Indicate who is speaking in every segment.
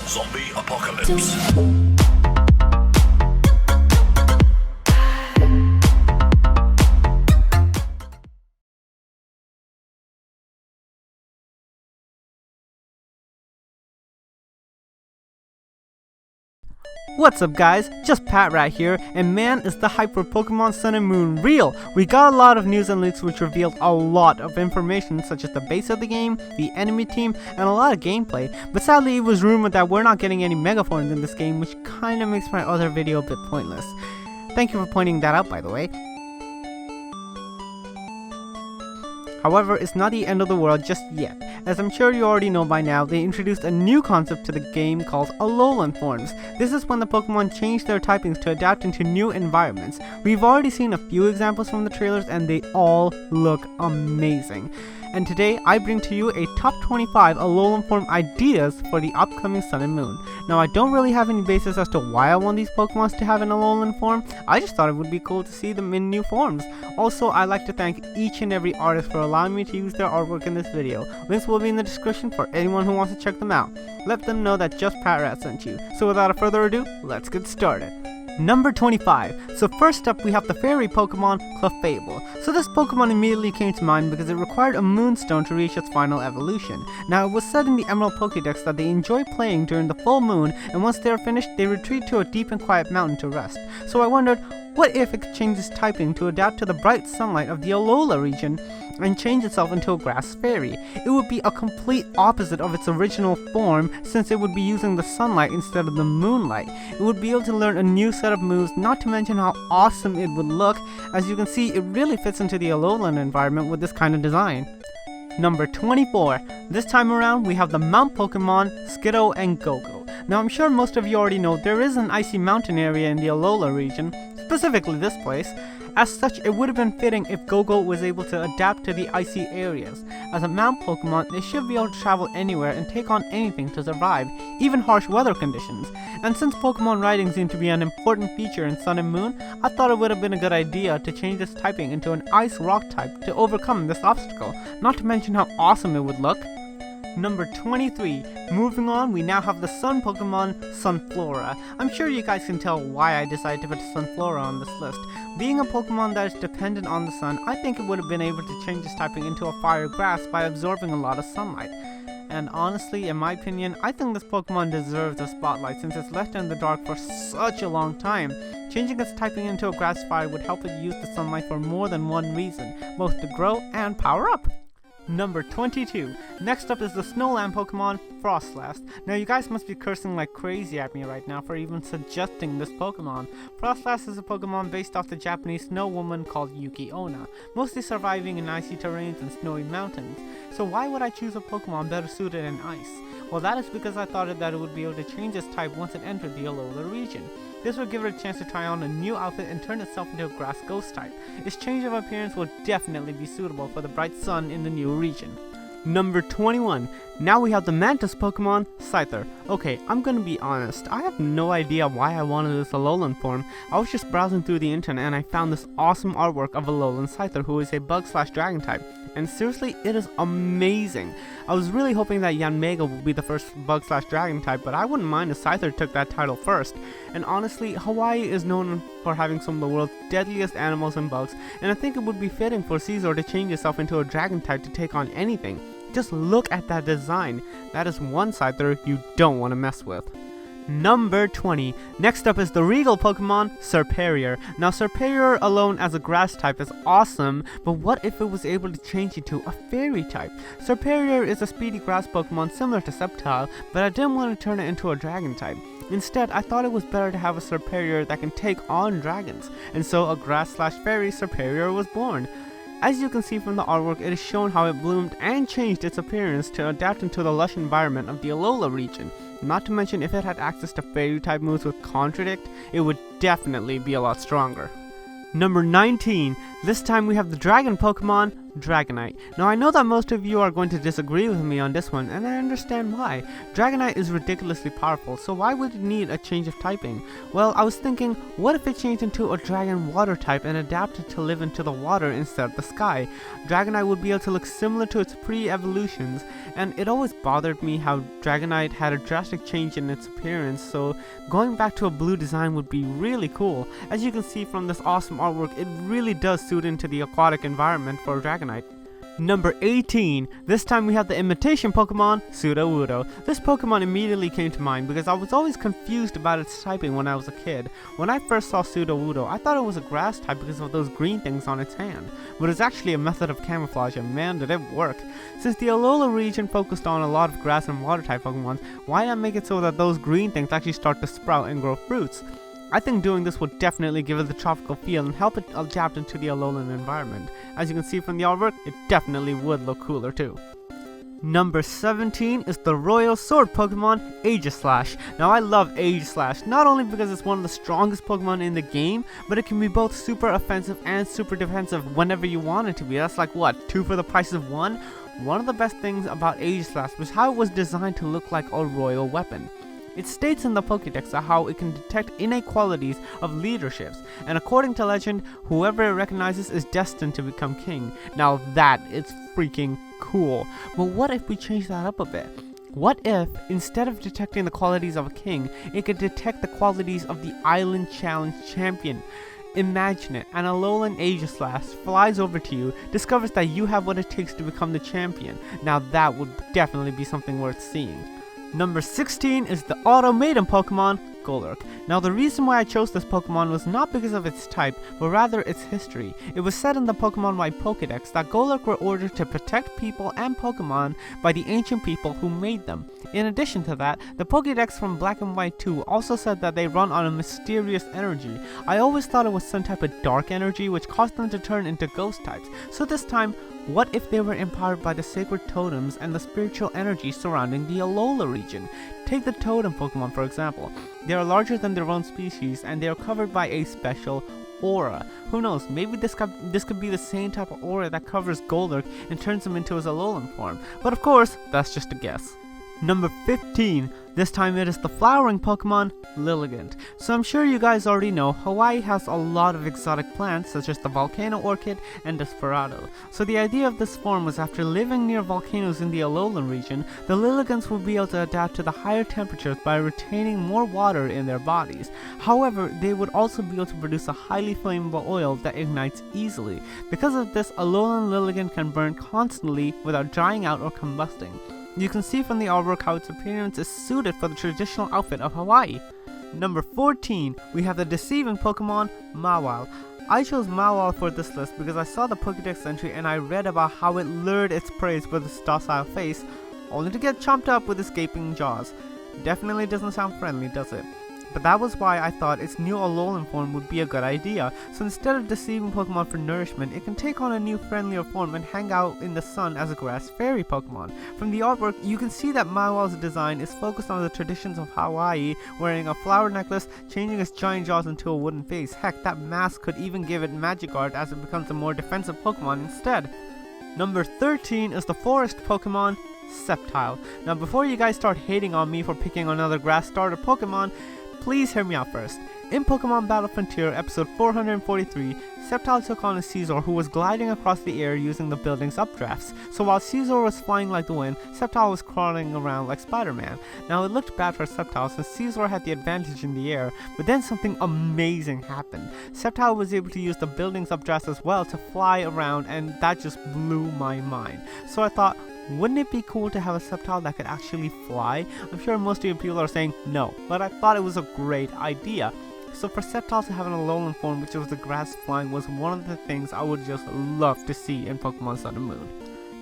Speaker 1: Zombie Apocalypse.
Speaker 2: What's up guys, just Pat right here, and man is the hype for Pokemon Sun and Moon real! We got a lot of news and leaks which revealed a lot of information such as the base of the game, the enemy team, and a lot of gameplay, but sadly it was rumored that we're not getting any Megaforms in this game, which kinda makes my other video a bit pointless. Thank you for pointing that out by the way. However, it's not the end of the world just yet. As I'm sure you already know by now, they introduced a new concept to the game called Alolan Forms. This is when the Pokemon change their typings to adapt into new environments. We've already seen a few examples from the trailers and they all look amazing. And today I bring to you a top 25 Alolan Form ideas for the upcoming Sun and Moon. Now I don't really have any basis as to why I want these Pokemons to have an Alolan form, I just thought it would be cool to see them in new forms. Also, I'd like to thank each and every artist for allowing me to use their artwork in this video. Links will be in the description for anyone who wants to check them out. Let them know that Just Pat Rat sent you. So without further ado, let's get started. Number 25. So first up we have the fairy Pokemon Clefable. So this Pokemon immediately came to mind because it required a Moonstone to reach its final evolution. Now it was said in the Emerald Pokédex that they enjoy playing during the full moon, and once they are finished they retreat to a deep and quiet mountain to rest. So I wondered, what if it could change its typing to adapt to the bright sunlight of the Alola region and change itself into a grass fairy? It would be a complete opposite of its original form since it would be using the sunlight instead of the moonlight. It would be able to learn a new set of moves, not to mention how awesome it would look. As you can see, it really fits into the Alolan environment with this kind of design. Number 24. This time around we have the Mount Pokemon Skiddo and Go-Go. Now I'm sure most of you already know there is an icy mountain area in the Alola region, specifically this place. As such, it would have been fitting if Go-Go was able to adapt to the icy areas. As a Mount Pokemon, they should be able to travel anywhere and take on anything to survive, even harsh weather conditions. And since Pokemon riding seemed to be an important feature in Sun and Moon, I thought it would have been a good idea to change this typing into an Ice Rock type to overcome this obstacle, not to mention how awesome it would look. Number 23. Moving on, we now have the Sun Pokemon Sunflora. I'm sure you guys can tell why I decided to put Sunflora on this list. Being a Pokemon that is dependent on the sun, I think it would have been able to change its typing into a fire grass by absorbing a lot of sunlight. And honestly, in my opinion, I think this Pokemon deserves a spotlight since it's left in the dark for such a long time. Changing its typing into a grass fire would help it use the sunlight for more than one reason, both to grow and power up. Number 22. Next up is the Snowland Pokemon Froslass. Now you guys must be cursing like crazy at me right now for even suggesting this Pokemon. Froslass is a Pokemon based off the Japanese snow woman called Yuki Onna, mostly surviving in icy terrains and snowy mountains. So why would I choose a Pokemon better suited in ice? Well, that is because I thought that it would be able to change its type once it entered the Alola region. This would give it a chance to try on a new outfit and turn itself into a grass ghost type. Its change of appearance will definitely be suitable for the bright sun in the new region. Number 21. Now we have the Mantis Pokemon Scyther. Okay, I'm gonna be honest, I have no idea why I wanted this Alolan form. I was just browsing through the internet and I found this awesome artwork of Alolan Scyther, who is a bug/dragon type. And seriously, it is amazing. I was really hoping that Yanmega would be the first bug/dragon type, but I wouldn't mind if Scyther took that title first. And honestly, Hawaii is known for having some of the world's deadliest animals and bugs, and I think it would be fitting for Scizor to change itself into a dragon type to take on anything. Just look at that design. That is one Scyther you don't want to mess with. Number 20. Next up is the Regal Pokemon Serperior. Now Serperior alone as a grass type is awesome, but what if it was able to change into a fairy type? Serperior is a speedy grass Pokemon similar to Sceptile, but I didn't want to turn it into a dragon type. Instead, I thought it was better to have a Serperior that can take on dragons, and so a grass/fairy Serperior was born. As you can see from the artwork, it is shown how it bloomed and changed its appearance to adapt into the lush environment of the Alola region. Not to mention, if it had access to fairy type moves with Contradict, it would definitely be a lot stronger. Number 19. This time we have the dragon Pokemon Dragonite. Now I know that most of you are going to disagree with me on this one, and I understand why. Dragonite is ridiculously powerful, so why would it need a change of typing? Well, I was thinking, what if it changed into a dragon water type and adapted to live into the water instead of the sky? Dragonite would be able to look similar to its pre-evolutions, and it always bothered me how Dragonite had a drastic change in its appearance, so going back to a blue design would be really cool. As you can see from this awesome artwork, it really does suit into the aquatic environment for Dragonite. Number 18. This time we have the imitation Pokemon, Sudowoodo. This Pokemon immediately came to mind because I was always confused about its typing when I was a kid. When I first saw Sudowoodo, I thought it was a grass type because of those green things on its hand, but it's actually a method of camouflage, and man did it work. Since the Alola region focused on a lot of grass and water type Pokemon, why not make it so that those green things actually start to sprout and grow fruits? I think doing this would definitely give it the tropical feel and help it adapt into the Alolan environment. As you can see from the artwork, it definitely would look cooler too. Number 17 is the Royal Sword Pokemon, Aegislash. Now I love Aegislash, not only because it's one of the strongest Pokemon in the game, but it can be both super offensive and super defensive whenever you want it to be. That's like what, 2 for the price of 1? One of the best things about Aegislash was how it was designed to look like a royal weapon. It states in the Pokédex how it can detect inequalities of leaderships, and according to legend, whoever it recognizes is destined to become king. Now that is freaking cool. But what if we change that up a bit? What if, instead of detecting the qualities of a king, it could detect the qualities of the Island Challenge champion? Imagine it, an Alolan Aegislash flies over to you, discovers that you have what it takes to become the champion. Now that would definitely be something worth seeing. Number 16 is the Automaton Pokemon, Golurk. Now the reason why I chose this Pokemon was not because of its type, but rather its history. It was said in the Pokemon-wide Pokédex that Golurk were ordered to protect people and Pokemon by the ancient people who made them. In addition to that, the Pokédex from Black and White 2 also said that they run on a mysterious energy. I always thought it was some type of dark energy which caused them to turn into ghost types. So this time, what if they were empowered by the sacred totems and the spiritual energy surrounding the Alola region? Take the totem Pokemon for example. They are larger than their own species and they are covered by a special aura. Who knows, maybe this could be the same type of aura that covers Golurk and turns him into his Alolan form. But of course, that's just a guess. Number 15. This time it is the flowering Pokemon, Lilligant. So I'm sure you guys already know, Hawaii has a lot of exotic plants such as the Volcano Orchid and Desperado. So the idea of this form was after living near volcanoes in the Alolan region, the Lilligants would be able to adapt to the higher temperatures by retaining more water in their bodies. However, they would also be able to produce a highly flammable oil that ignites easily. Because of this, Alolan Lilligant can burn constantly without drying out or combusting. You can see from the artwork how its appearance is suited for the traditional outfit of Hawaii. Number 14, we have the deceiving Pokemon, Mawile. I chose Mawile for this list because I saw the Pokédex entry and I read about how it lured its prey with its docile face, only to get chomped up with its gaping jaws. Definitely doesn't sound friendly, does it? But that was why I thought its new Alolan form would be a good idea. So instead of deceiving Pokemon for nourishment, it can take on a new friendlier form and hang out in the sun as a grass fairy Pokemon. From the artwork, you can see that Mawile's design is focused on the traditions of Hawaii, wearing a flower necklace, changing its giant jaws into a wooden face. Heck, that mask could even give it Magikarp as it becomes a more defensive Pokemon instead. Number 13 is the forest Pokemon, Sceptile. Now before you guys start hating on me for picking another grass starter Pokemon, please hear me out first. In Pokemon Battle Frontier episode 443, Sceptile took on a Scizor who was gliding across the air using the building's updrafts. So while Scizor was flying like the wind, Sceptile was crawling around like Spider-Man. Now it looked bad for Sceptile since Scizor had the advantage in the air, but then something amazing happened. Sceptile was able to use the building's updrafts as well to fly around, and that just blew my mind. So I thought, wouldn't it be cool to have a Sceptile that could actually fly? I'm sure most of you people are saying no, but I thought it was a great idea. So for Sceptile to have an Alolan form which was the grass flying was one of the things I would just love to see in Pokemon Sun and Moon.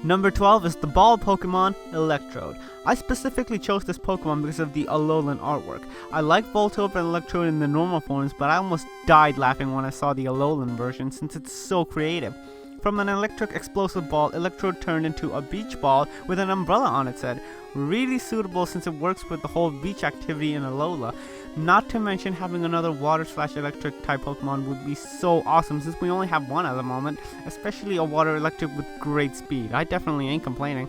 Speaker 2: Number 12 is the ball Pokemon, Electrode. I specifically chose this Pokemon because of the Alolan artwork. I like Voltorb and Electrode in the normal forms, but I almost died laughing when I saw the Alolan version since it's so creative. From an electric explosive ball, Electrode turned into a beach ball with an umbrella on its head. Really suitable since it works with the whole beach activity in Alola. Not to mention having another water/electric type Pokemon would be so awesome since we only have one at the moment, especially a water electric with great speed. I definitely ain't complaining.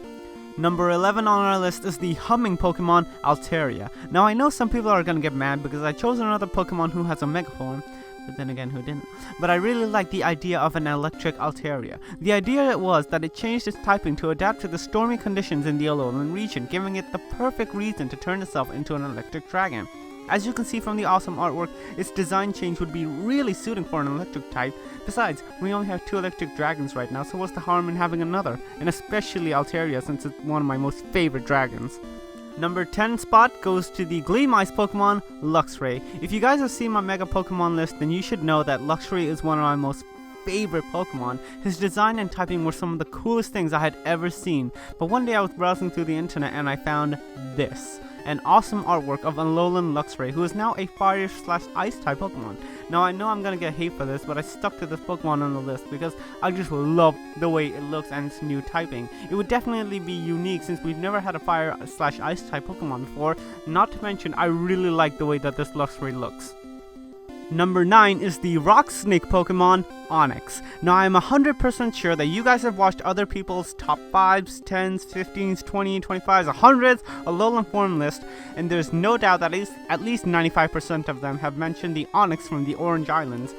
Speaker 2: Number 11 on our list is the humming Pokemon, Altaria. Now I know some people are gonna get mad because I chose another Pokemon who has a Mega Form, but then again, who didn't? But I really like the idea of an electric Altaria. The idea was that it changed its typing to adapt to the stormy conditions in the Alolan region, giving it the perfect reason to turn itself into an electric dragon. As you can see from the awesome artwork, its design change would be really suiting for an electric type. Besides, we only have 2 electric dragons right now, so what's the harm in having another? And especially Altaria, since it's one of my most favorite dragons. Number 10 spot goes to the Gleamice Pokemon, Luxray. If you guys have seen my Mega Pokemon list, then you should know that Luxray is one of my most favorite Pokemon. His design and typing were some of the coolest things I had ever seen. But one day I was browsing through the internet and I found this. An awesome artwork of Alolan Luxray, who is now a fire/ice type Pokemon. Now I know I'm gonna get hate for this, but I stuck to this Pokemon on the list because I just love the way it looks and its new typing. It would definitely be unique since we've never had a fire/ice type Pokemon before, not to mention I really like the way that this Luxray looks. Number 9 is the rock snake Pokemon, Onix. Now I'm 100% sure that you guys have watched other people's top 5s, 10s, 15s, 20s, 25s, 100s Alolan form list, and there's no doubt that at least 95% of them have mentioned the Onix from the Orange Islands.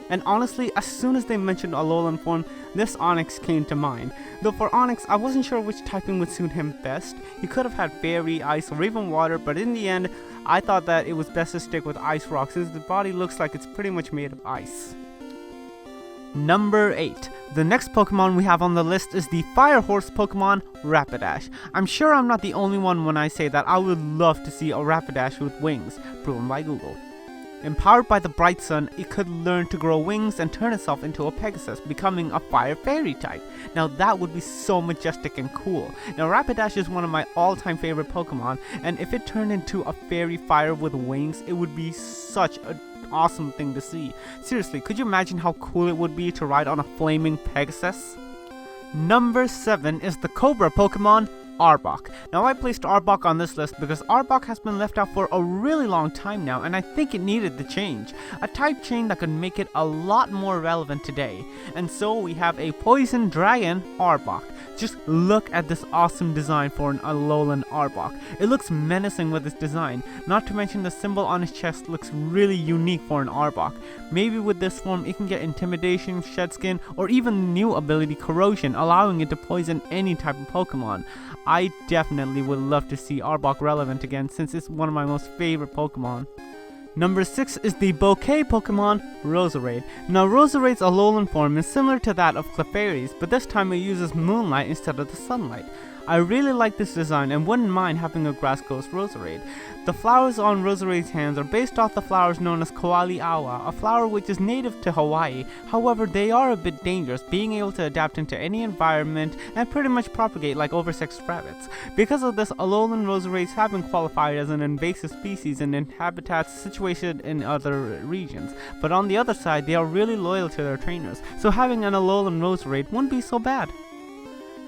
Speaker 2: And honestly, as soon as they mentioned Alolan form, this Onix came to mind. Though for Onix, I wasn't sure which typing would suit him best. He could have had fairy, ice, or even water, but in the end, I thought that it was best to stick with Ice Rock since the body looks like it's pretty much made of ice. Number 8. The next Pokemon we have on the list is the Fire Horse Pokemon, Rapidash. I'm sure I'm not the only one when I say that I would love to see a Rapidash with wings, proven by Google. Empowered by the bright sun, it could learn to grow wings and turn itself into a Pegasus, becoming a fire fairy type. Now that would be so majestic and cool. Now Rapidash is one of my all-time favorite Pokemon, and if it turned into a fairy fire with wings, it would be such an awesome thing to see. Seriously, could you imagine how cool it would be to ride on a flaming Pegasus? Number 7 is the Cobra Pokemon, Arbok. Now I placed Arbok on this list because Arbok has been left out for a really long time now, and I think it needed the change. A type change that could make it a lot more relevant today. And so we have a poison dragon, Arbok. Just look at this awesome design for an Alolan Arbok. It looks menacing with its design, not to mention the symbol on its chest looks really unique for an Arbok. Maybe with this form it can get Intimidation, Shed Skin, or even the new ability Corrosion, allowing it to poison any type of Pokemon. I definitely would love to see Arbok relevant again since it's one of my most favorite Pokemon. Number 6 is the bouquet Pokemon, Roserade. Now Roserade's Alolan form is similar to that of Clefairy's, but this time it uses moonlight instead of the sunlight. I really like this design and wouldn't mind having a Grass Ghost Roserade. The flowers on Roserade's hands are based off the flowers known as Koali Awa, a flower which is native to Hawaii. However, they are a bit dangerous, being able to adapt into any environment and pretty much propagate like oversexed rabbits. Because of this, Alolan Roserades have been qualified as an invasive species in habitats situated in other regions. But on the other side, they are really loyal to their trainers, so having an Alolan Roserade wouldn't be so bad.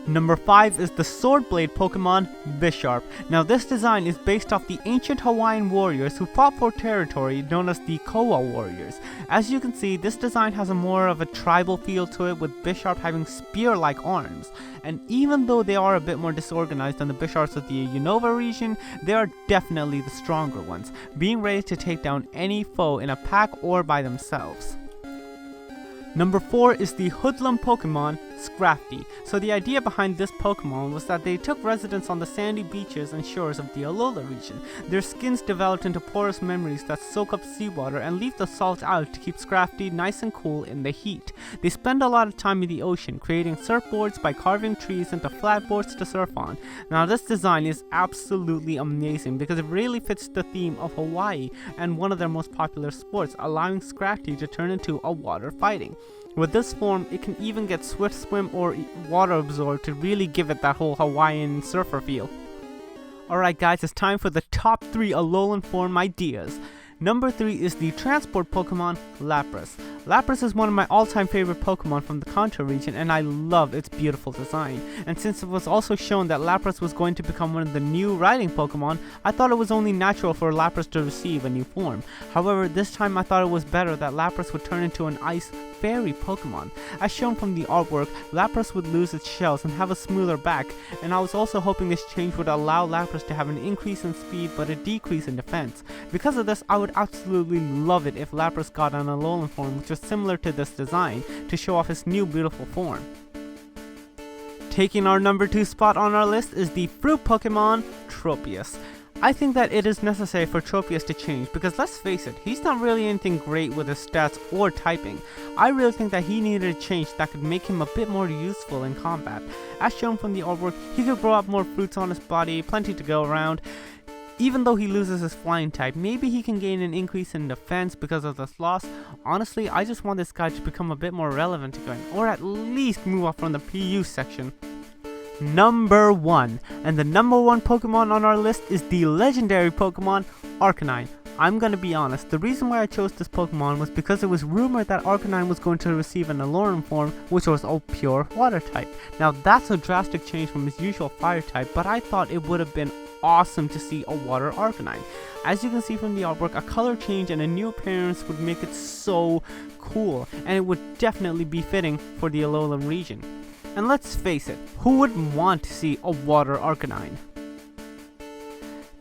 Speaker 2: Number 5 is the Swordblade Pokemon, Bisharp. Now this design is based off the ancient Hawaiian warriors who fought for territory known as the Koa warriors. As you can see, this design has a more of a tribal feel to it, with Bisharp having spear-like arms. And even though they are a bit more disorganized than the Bisharps of the Unova region, they are definitely the stronger ones, being ready to take down any foe in a pack or by themselves. Number 4 is the Hoodlum Pokemon, Scrafty. So the idea behind this Pokemon was that they took residence on the sandy beaches and shores of the Alola region. Their skins developed into porous memories that soak up seawater and leave the salt out to keep Scrafty nice and cool in the heat. They spend a lot of time in the ocean, creating surfboards by carving trees into flatboards to surf on. Now this design is absolutely amazing because it really fits the theme of Hawaii and one of their most popular sports, allowing Scrafty to turn into a water fighting. With this form, it can even get Swift Swim or Water Absorb to really give it that whole Hawaiian surfer feel. Alright guys, it's time for the top 3 Alolan form ideas. Number 3 is the transport Pokemon Lapras. Lapras is one of my all-time favorite Pokemon from the Kanto region, and I love its beautiful design. And since it was also shown that Lapras was going to become one of the new riding Pokemon, I thought it was only natural for Lapras to receive a new form. However, this time I thought it was better that Lapras would turn into an Ice Fairy Pokemon. As shown from the artwork, Lapras would lose its shells and have a smoother back, and I was also hoping this change would allow Lapras to have an increase in speed but a decrease in defense. Because of this, I would absolutely love it if Lapras got an Alolan form which was similar to this design to show off his new beautiful form. Taking our number 2 spot on our list is the fruit Pokemon Tropius. I think that it is necessary for Tropius to change because let's face it, he's not really anything great with his stats or typing. I really think that he needed a change that could make him a bit more useful in combat. As shown from the artwork, he could grow up more fruits on his body, plenty to go around. Even though he loses his flying type, maybe he can gain an increase in defense because of this loss. Honestly, I just want this guy to become a bit more relevant again, or at least move up from the PU section. Number 1, and the number 1 Pokemon on our list is the legendary Pokemon Arcanine. I'm gonna be honest, the reason why I chose this Pokemon was because it was rumored that Arcanine was going to receive an Alolan form, which was a pure water type. Now that's a drastic change from his usual fire type, but I thought it would have been awesome to see a water Arcanine. As you can see from the artwork, a color change and a new appearance would make it so cool, and it would definitely be fitting for the Alolan region. And let's face it, who wouldn't want to see a water Arcanine?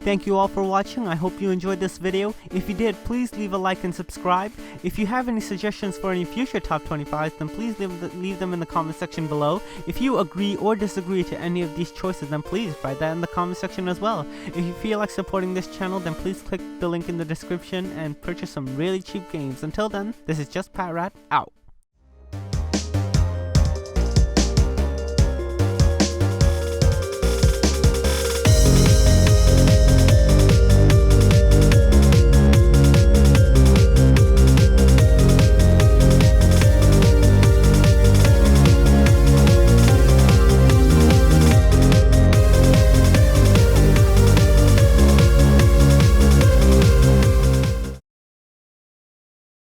Speaker 2: Thank you all for watching. I hope you enjoyed this video. If you did, please leave a like and subscribe. If you have any suggestions for any future top 25s, then please leave them in the comment section below. If you agree or disagree to any of these choices, then please write that in the comment section as well. If you feel like supporting this channel, then please click the link in the description and purchase some really cheap games. Until then, this is just Pat Rat, out.